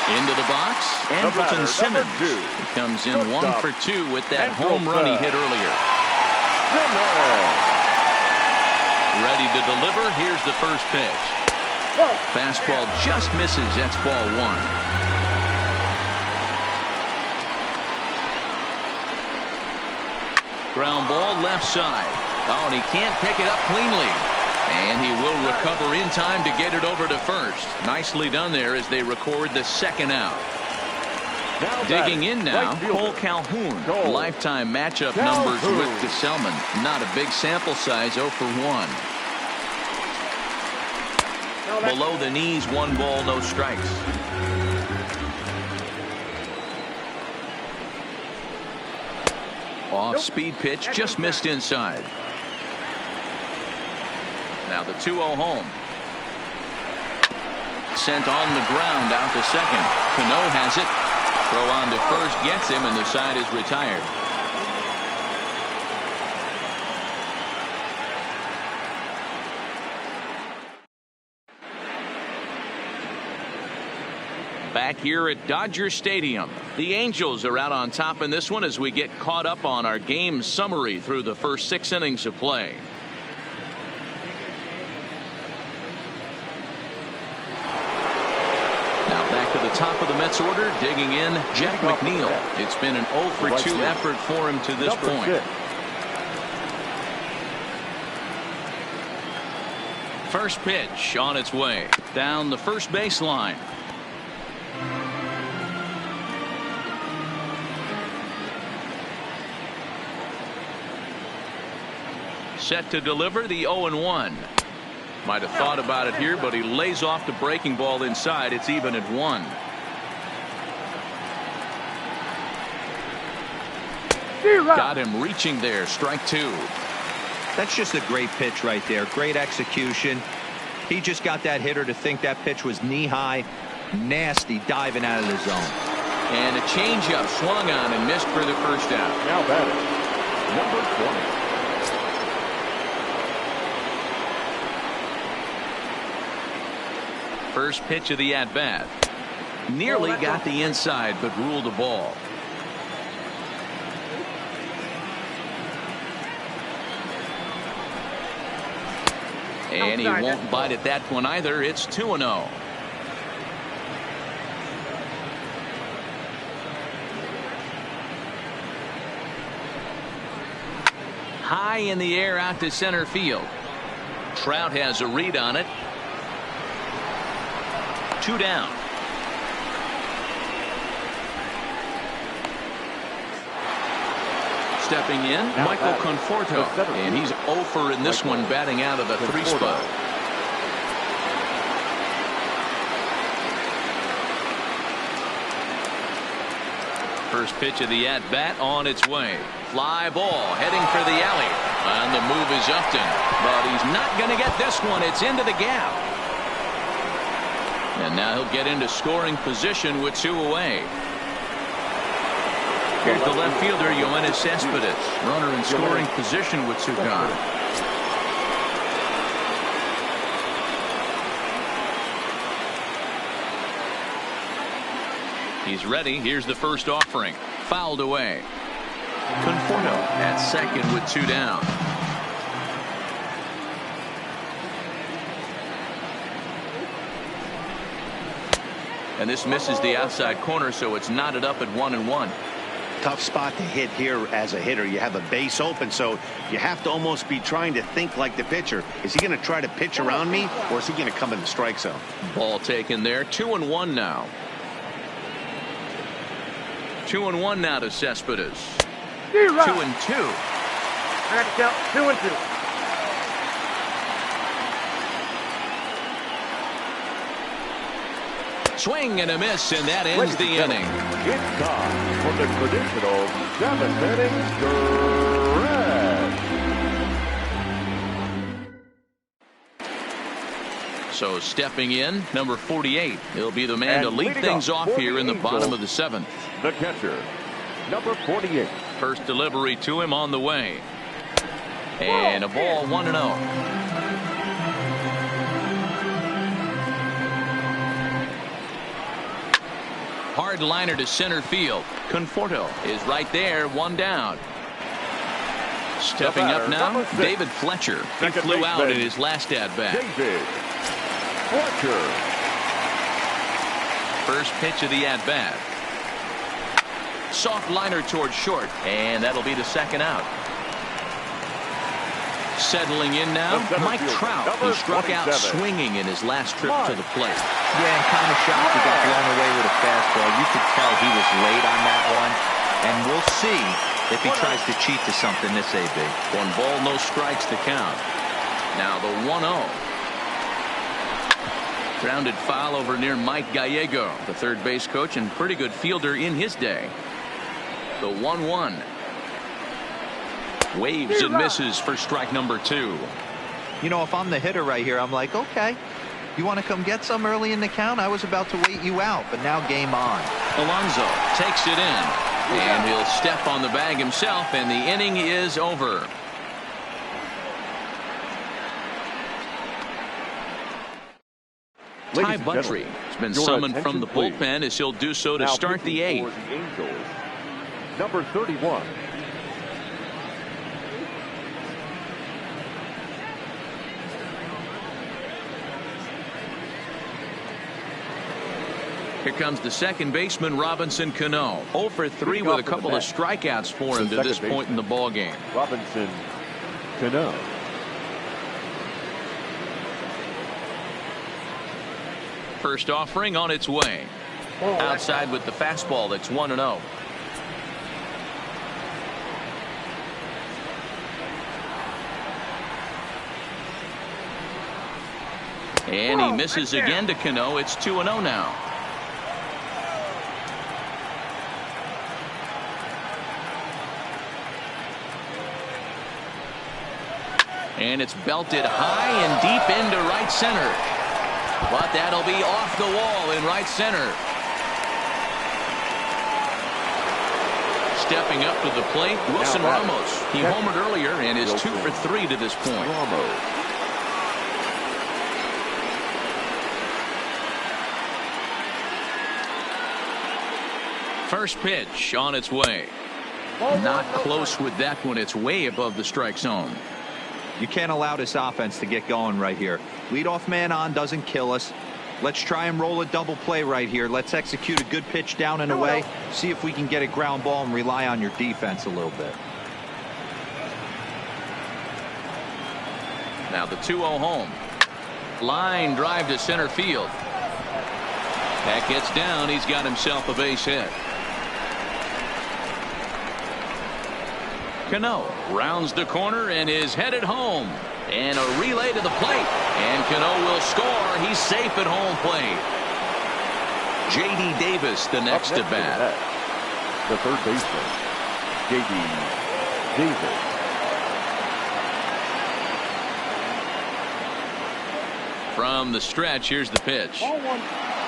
Into the box, Andrelton Simmons. He comes in 1 for 2 with that home run he hit earlier. Ready to deliver. Here's the first pitch. Fastball just misses. That's ball 1. Ground ball left side. Oh, and he can't pick it up cleanly. And he will recover in time to get it over to first. Nicely done there as they record the second out. Digging in now, Cole Calhoun. Lifetime matchup numbers with Gesellman. Not a big sample size, 0 for 1. Below the knees, 1 ball, no strikes. Off-speed pitch, just missed inside. Now the 2-0 home. Sent on the ground out to second. Cano has it. Throw on to first, gets him, and the side is retired. Back here at Dodger Stadium, the Angels are out on top in this one as we get caught up on our game summary through the first 6 innings of play. Now back to the top of the Mets order, digging in, Jeff McNeil. It's been an 0 for 2 effort for him to this point. First pitch on its way down the first baseline. Set to deliver the 0-1. Might have thought about it here, but he lays off the breaking ball inside. It's even at 1. Got him reaching there. Strike 2. That's just a great pitch right there. Great execution. He just got that hitter to think that pitch was knee-high. Nasty diving out of the zone. And a changeup swung on and missed for the first out. Now batting, number 20. First pitch of the at-bat. Nearly got the inside, but ruled the ball. And he won't bite at that one either. It's 2-0. High in the air out to center field. Trout has a read on it. 2 down. Stepping in, Michael Conforto, and he's 0 for in this one, batting out of the 3 spot. First pitch of the at-bat on its way. Fly ball heading for the alley. On the move is Upton, but he's not going to get this one. It's into the gap. And now he'll get into scoring position with 2 away. Here's the left fielder, Joanna Cespedes. Runner in scoring position with 2 gone. He's ready. Here's the first offering. Fouled away. Conforto at second with 2 down. And this misses the outside corner, so it's knotted up at 1-1. Tough spot to hit here as a hitter. You have a base open, so you have to almost be trying to think like the pitcher. Is he going to try to pitch around me, or is he going to come in the strike zone? Ball taken there. 2-1 now. 2-1 now to Cespedes. 2-2. I got to count 2-2. Swing and a miss, and that ends the inning. It's time for the traditional 7th inning stretch. So stepping in, number 48. He'll be the man to lead things off here in the bottom of the 7th. The catcher, number 48. First delivery to him on the way. And a ball 1-0. hard liner to center field. Conforto is right there, one down. Stepping up now, David Fletcher. He flew out in his last at-bat. David Fletcher. First pitch of the at-bat. Soft liner towards short, and that'll be the second out. Settling in now, Mike Trout, who struck out swinging in his last trip to the plate. Yeah, and kind of shocked he got blown away with a fastball. You could tell he was late on that one, and we'll see if he tries to cheat to something this AB. 1 ball, no strikes to count. Now the 1-0. Grounded foul over near Mike Gallego, the third base coach and pretty good fielder in his day. The 1-1. Waves and misses for strike number 2. You know, if I'm the hitter right here, I'm like, okay, you want to come get some early in the count? I was about to wait you out, but now game on. Alonso takes it in, and he'll step on the bag himself, and the inning is over. Ty Buttrey has been summoned from the bullpen as he'll do so to start the 8th. Number 31. Here comes the second baseman, Robinson Cano. 0 for 3 with a couple of strikeouts for him to this point in the ball game. Robinson Cano. First offering on its way. Outside with the fastball. That's 1-0. And he misses again to Cano. It's 2-0 now. And it's belted high and deep into right center. But that'll be off the wall in right center. Stepping up to the plate, Wilson Ramos. He homered earlier and is 2 for 3 to this point. First pitch on its way. Not close with that one. It's way above the strike zone. You can't allow this offense to get going right here. Leadoff man on doesn't kill us. Let's try and roll a double play right here. Let's execute a good pitch down and away. See if we can get a ground ball and rely on your defense a little bit. Now the 2-0 home. Line drive to center field. That gets down. He's got himself a base hit. Cano rounds the corner and is headed home. And a relay to the plate. And Cano will score. He's safe at home plate. J.D. Davis the next at bat. The third baseman, J.D. Davis. From the stretch, here's the pitch.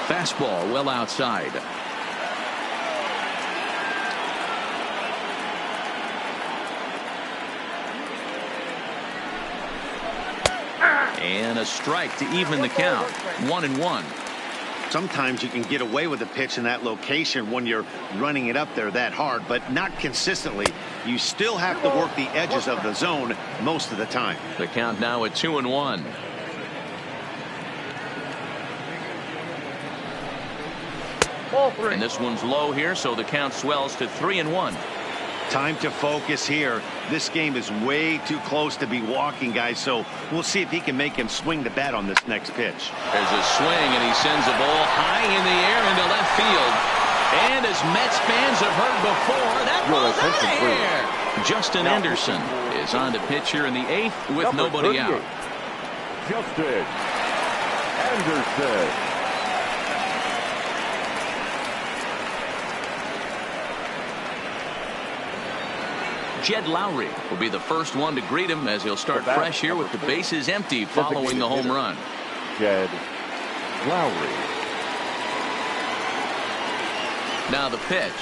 Fastball well outside. And a strike to even the count. 1-1. Sometimes you can get away with a pitch in that location when you're running it up there that hard, but not consistently. You still have to work the edges of the zone most of the time. The count now at 2-1. And this one's low here, so the count swells to 3-1. Time to focus here. This game is way too close to be walking, guys, so we'll see if he can make him swing the bat on this next pitch. There's a swing, and he sends a ball high in the air into left field. And as Mets fans have heard before, that ball's out of the air. Justin Anderson is on to pitch here in the 8th with nobody out. Justin Anderson. Jed Lowry will be the first one to greet him as he'll start fresh here with the bases empty following the home run. Jed Lowry. Now the pitch.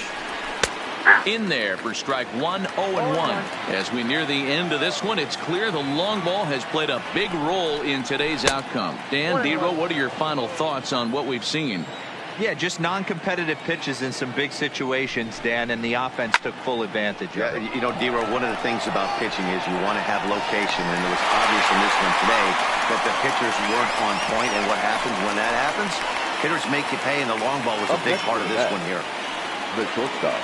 In there for strike 1, 0-1. As we near the end of this one, it's clear the long ball has played a big role in today's outcome. Dan, Dero, what are your final thoughts on what we've seen? Yeah, just non-competitive pitches in some big situations, Dan, and the offense took full advantage of it. You know, D-Row, one of the things about pitching is you want to have location, and it was obvious in this one today that the pitchers weren't on point, and what happens when that happens? Hitters make you pay, and the long ball was a big part of this one here. The shortstop,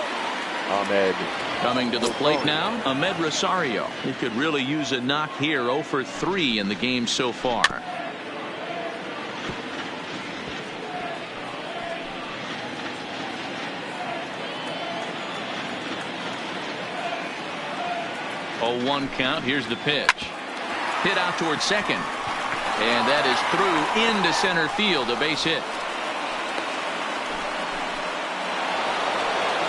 Ahmed. Coming to the plate now, Ahmed Rosario. He could really use a knock here. 0 for 3 in the game so far. Oh, 1 count. Here's the pitch. Hit out towards second. And that is through into center field. A base hit.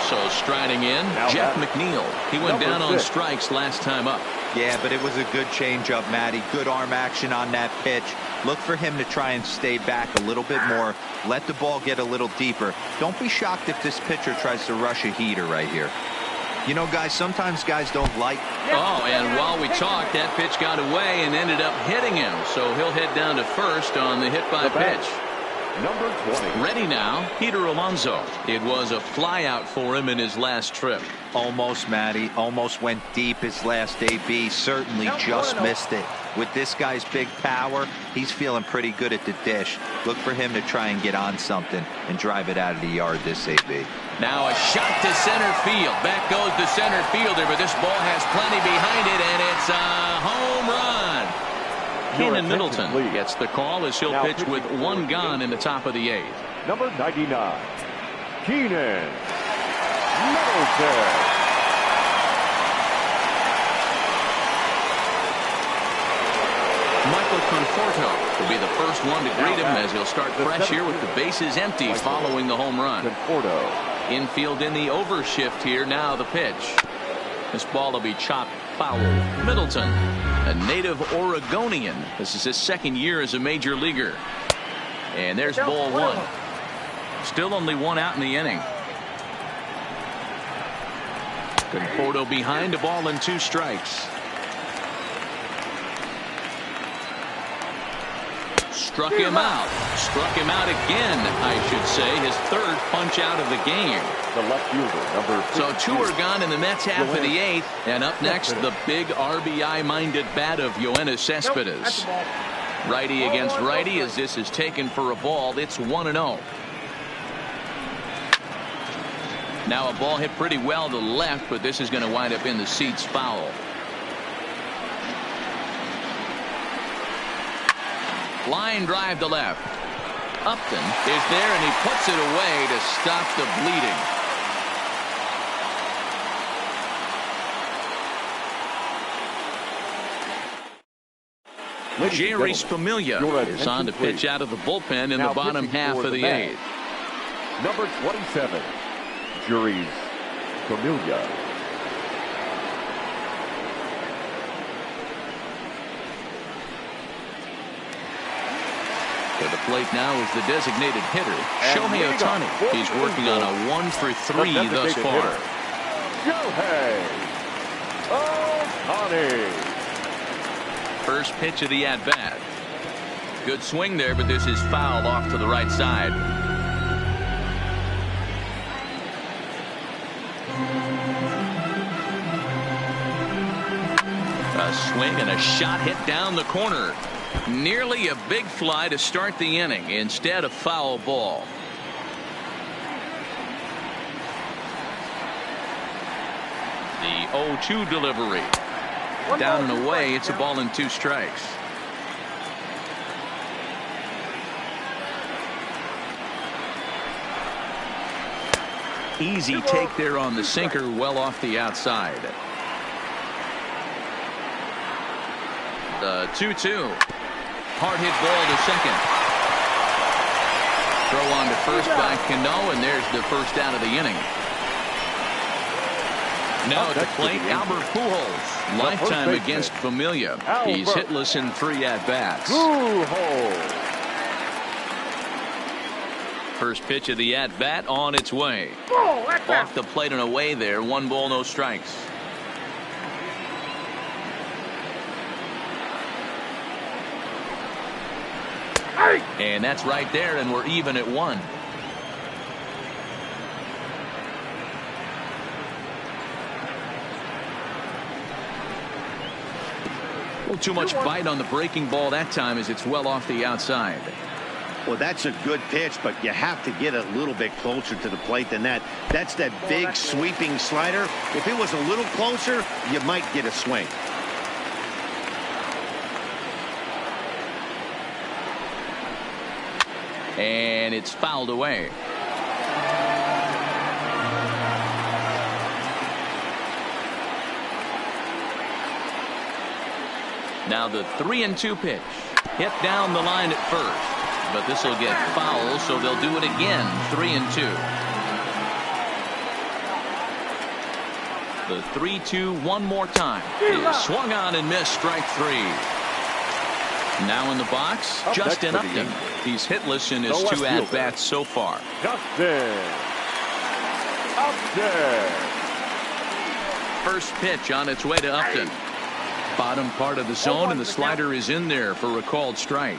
So striding in, Jeff Mcneil. He went down on strikes last time up. Yeah, but it was a good changeup, Matty. Good arm action on that pitch. Look for him to try and stay back a little bit more. Let the ball get a little deeper. Don't be shocked if this pitcher tries to rush a heater right here. You know, guys, sometimes guys don't like. Oh, and while we talked, that pitch got away and ended up hitting him. So he'll head down to first on the hit by pitch. Number 20. Ready now, Peter Alonso. It was a fly out for him in his last trip. Almost, Matty. Almost went deep his last AB. Certainly just missed it. With this guy's big power, he's feeling pretty good at the dish. Look for him to try and get on something and drive it out of the yard this AB. Now a shot to center field. Back goes the center fielder, but this ball has plenty behind it, and it's a home run. Keenan Middleton gets the call as he'll pitch with 1 gone in the top of the 8th. Number 99, Keenan Middleton. Michael Conforto will be the first one to greet him as he'll start fresh here with the bases empty following the home run. Infield in the overshift here. Now the pitch. This ball will be chopped foul. Middleton, a native Oregonian. This is his 2nd year as a major leaguer. And there's ball 1. Still only 1 out in the inning. Conforto behind, a ball and 2 strikes. Struck him out. Struck him out again, I should say. His 3rd punch out of the game. The left fielder, number 50. So 2 are gone in the Mets half of the 8th. And up next, the big RBI-minded bat of Joanna Cespedes. Righty against righty as this is taken for a ball. It's 1-0. Now a ball hit pretty well to left, but this is going to wind up in the seats foul. Line drive to left. Upton is there, and he puts it away to stop the bleeding. Jerry Familia is on to pitch out of the bullpen in the bottom half of the 8th. Number 27, Jerry Familia. To the plate now is the designated hitter, Shohei Ohtani. He's working on a 1 for 3 thus far. Shohei Ohtani. First pitch of the at-bat. Good swing there, but this is fouled off to the right side. A swing and a shot hit down the corner. Nearly a big fly to start the inning. Instead, a foul ball. The 0-2 delivery. Down and away. It's a ball and 2 strikes. Easy take there on the sinker, well off the outside. The 2-2. Hard hit ball to second. Throw on to first by Cano, and there's the first out of the inning. Now at the plate, Albert Pujols. Lifetime against Familia. He's hitless in 3 at-bats. First pitch of the at-bat on its way. Off the plate and away there. 1 ball, no strikes. And that's right there, and we're even at 1. Well, too much bite on the breaking ball that time as it's well off the outside. Well, that's a good pitch, but you have to get a little bit closer to the plate than that. That's that big sweeping slider. If it was a little closer, you might get a swing. And it's fouled away. Now the 3-2 pitch. Hit down the line at first, but this will get foul, so they'll do it again. 3-2. The 3-2 one more time. Is swung on and missed. Strike 3. Now in the box, Justin Upton. He's hitless in his 2 at-bats so far. Justin Upton. First pitch on its way to Upton. Bottom part of the zone, and the slider is in there for a called strike.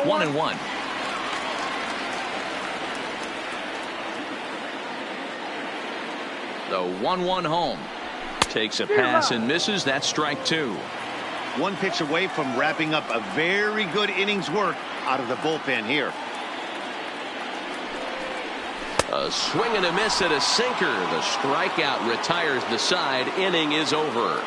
One and one. The 1-1 home. Takes a pass and misses. That's strike 2. One pitch away from wrapping up a very good innings work out of the bullpen here. A swing and a miss at a sinker. The strikeout retires the side. Inning is over.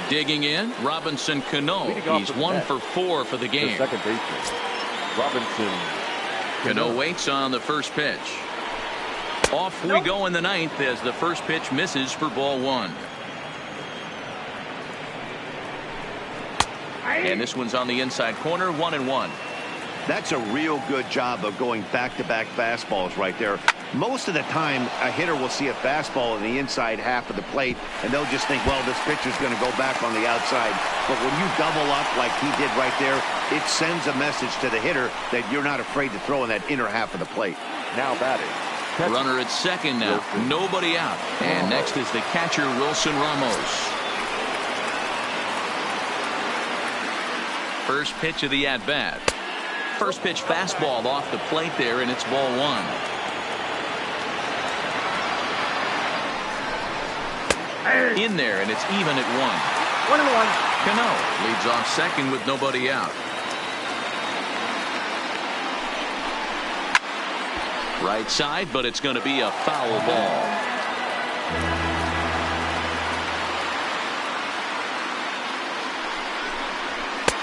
Digging in, Robinson Cano. He's 1 for 4 for the game. The second baseman, Robinson Cano waits on the first pitch. Off we go in the 9th as the first pitch misses for ball 1. And this one's on the inside corner. 1-1. That's a real good job of going back-to-back fastballs right there. Most of the time, a hitter will see a fastball in the inside half of the plate, and they'll just think, well, this pitcher's going to go back on the outside. But when you double up like he did right there, it sends a message to the hitter that you're not afraid to throw in that inner half of the plate. now batting. Runner at second now. Nobody out. And next is the catcher, Wilson Ramos. First pitch of the at-bat. First pitch fastball off the plate there, and it's ball 1. In there, and it's even at 1. 1-1. Cano leads off second with nobody out. Right side, but it's going to be a foul ball.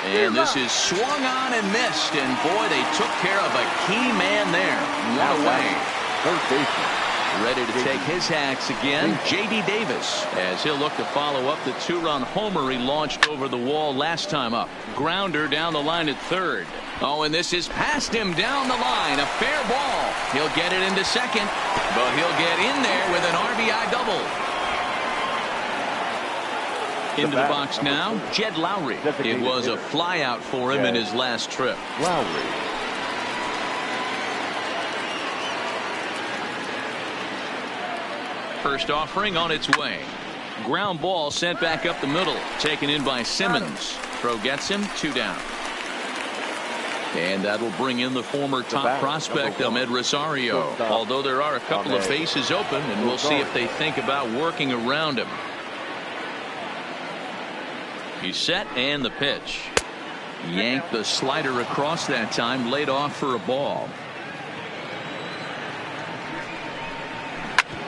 And this is swung on and missed, and boy, they took care of a key man there. One away. Third baseman. Ready to take his hacks again, J.D. Davis, as he'll look to follow up the 2-run homer he launched over the wall last time up. Grounder down the line at third. Oh, and this is past him down the line. A fair ball. He'll get it into second, but he'll get in there with an RBI double. Into the box now, Jed Lowry. It was a flyout for him in his last trip. Lowry. First offering on its way. Ground ball sent back up the middle. Taken in by Simmons. Throw gets him, 2 down. And that'll bring in the former top prospect, Ahmed Rosario. Although there are a couple of bases open, and we'll see if they think about working around him. He's set, and the pitch. Yanked the slider across that time, laid off for a ball.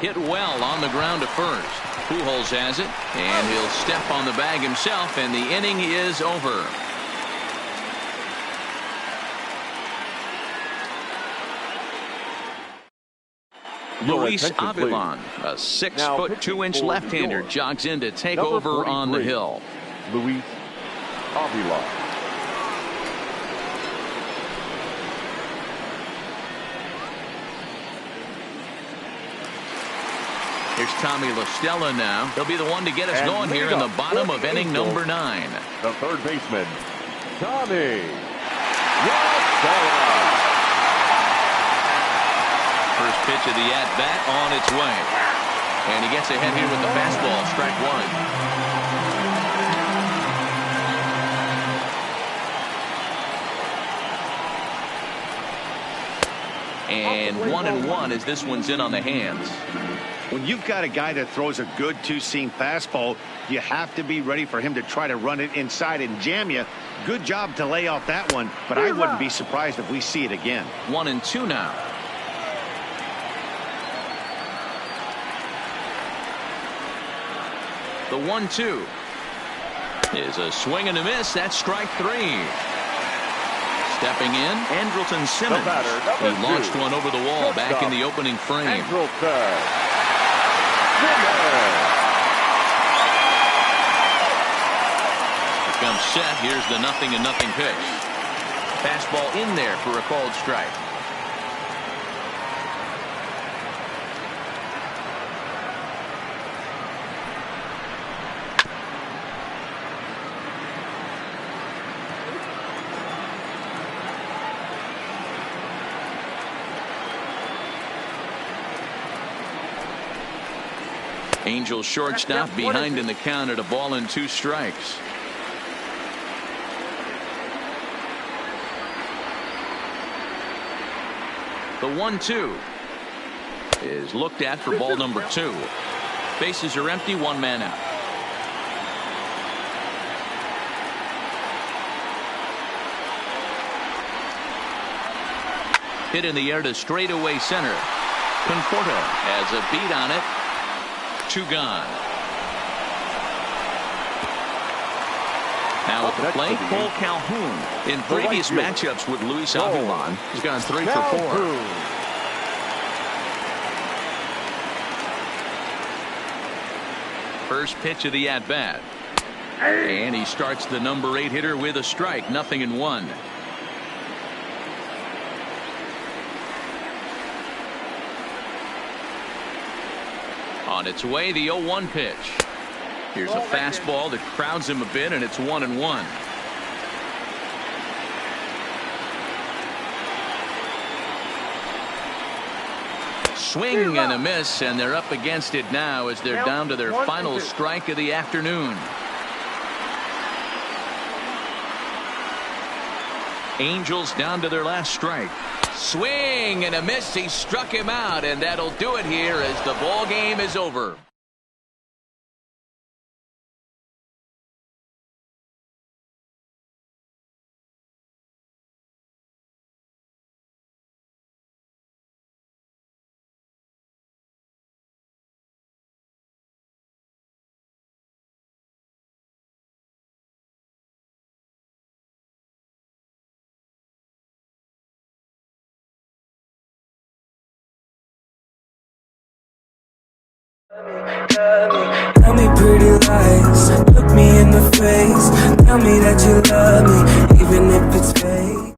Hit well on the ground to first. Pujols has it, and he'll step on the bag himself, and the inning is over. Luis Avilan, a 6' 2" left-hander, jogs in to take over on the hill. Luis Avilan. Here's Tommy La Stella now. He'll be the one to get us going here in the bottom of inning number 9. The third baseman, Tommy La Stella. First pitch of the at-bat on its way. And he gets ahead here with the fastball, strike 1. And 1-1 as this one's in on the hands. When you've got a guy that throws a good two-seam fastball, you have to be ready for him to try to run it inside and jam you. Good job to lay off that one, but I wouldn't be surprised if we see it again. 1-2 now. The 1-2 is a swing and a miss. That's strike 3. Stepping in, Andrelton Simmons. He launched one over the wall back in the opening frame. Comes set. Here's the 0-0 pitch. Fastball in there for a called strike. Angels shortstop behind in the count at 1-2 strikes. The 1-2 is looked at for ball number 2. Bases are empty, 1 man out. Hit in the air to straightaway center. Conforto has a beat on it. 2 gone. Now at the plate, Cole Calhoun. In previous matchups with Luis Avilan, he's gone 3 for 4. First pitch of the at-bat. And he starts the number 8 hitter with a strike, 0-1. On its way, the 0-1 pitch. Here's a fastball that crowds him a bit, and it's 1-1. Swing and a miss, and they're up against it now as they're down to their final strike of the afternoon. Angels down to their last strike. Swing and a miss. He struck him out, and that'll do it here as the ball game is over. Tell me pretty lies, look me in the face, tell me that you love me, even if it's fake.